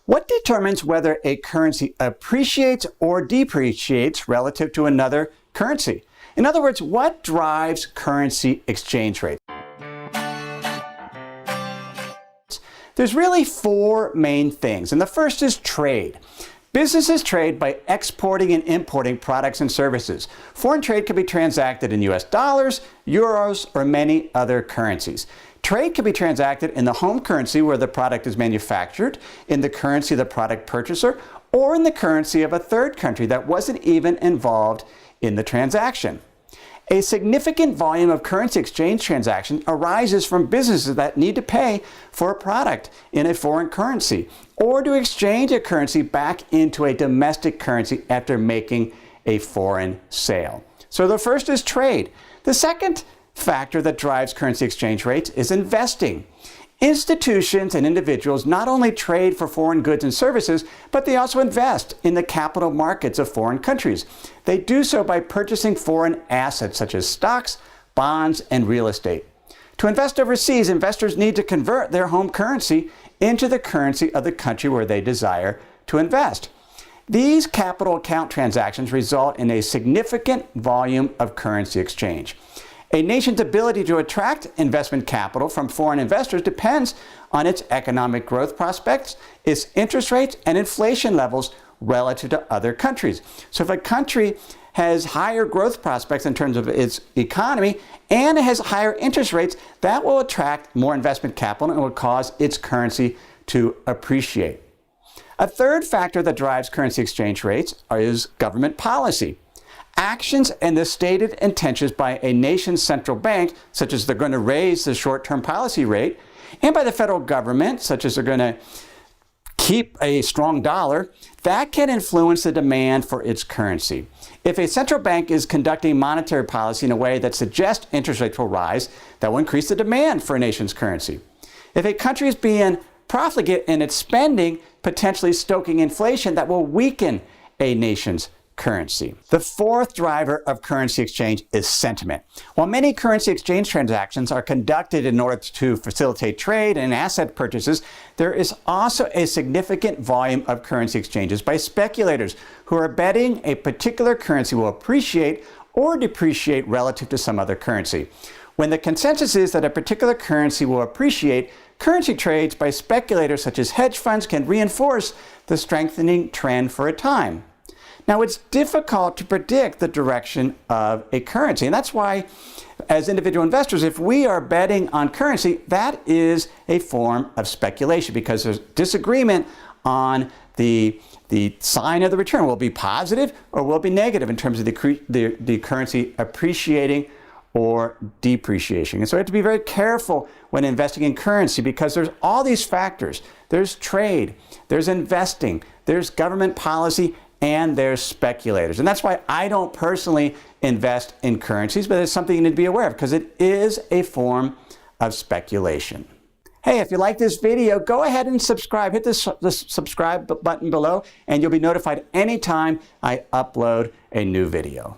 What determines whether a currency appreciates or depreciates relative to another currency? In other words, what drives currency exchange rates? There's really four main things, and the first is trade. Businesses trade by exporting and importing products and services. Foreign trade can be transacted in US dollars, euros, or many other currencies. Trade can be transacted in the home currency where the product is manufactured, in the currency of the product purchaser, or in the currency of a third country that wasn't even involved in the transaction. A significant volume of currency exchange transactions arises from businesses that need to pay for a product in a foreign currency or to exchange a currency back into a domestic currency after making a foreign sale. So the first is trade. The second factor that drives currency exchange rates is investing. Institutions and individuals not only trade for foreign goods and services, but they also invest in the capital markets of foreign countries. They do so by purchasing foreign assets such as stocks, bonds, and real estate. To invest overseas, investors need to convert their home currency into the currency of the country where they desire to invest. These capital account transactions result in a significant volume of currency exchange. A nation's ability to attract investment capital from foreign investors depends on its economic growth prospects, its interest rates, and inflation levels relative to other countries. So if a country has higher growth prospects in terms of its economy and it has higher interest rates, that will attract more investment capital and will cause its currency to appreciate. A third factor that drives currency exchange rates is government policy. Actions and the stated intentions by a nation's central bank, such as they're going to raise the short-term policy rate, and by the federal government, such as they're going to keep a strong dollar, that can influence the demand for its currency. If a central bank is conducting monetary policy in a way that suggests interest rates will rise, that will increase the demand for a nation's currency. If a country is being profligate in its spending, potentially stoking inflation, that will weaken a nation's currency. The fourth driver of currency exchange is sentiment. While many currency exchange transactions are conducted in order to facilitate trade and asset purchases, there is also a significant volume of currency exchanges by speculators who are betting a particular currency will appreciate or depreciate relative to some other currency. When the consensus is that a particular currency will appreciate, currency trades by speculators such as hedge funds can reinforce the strengthening trend for a time. Now, it's difficult to predict the direction of a currency, and that's why, as individual investors, if we are betting on currency, that is a form of speculation because there's disagreement on the sign of the return. Will it be positive or will it be negative in terms of the currency appreciating or depreciation? And so we have to be very careful when investing in currency because there's all these factors. There's trade, there's investing, there's government policy, and there's speculators. And that's why I don't personally invest in currencies, but it's something you need to be aware of because it is a form of speculation. Hey, if you like this video, go ahead and subscribe. Hit the subscribe button below and you'll be notified anytime I upload a new video.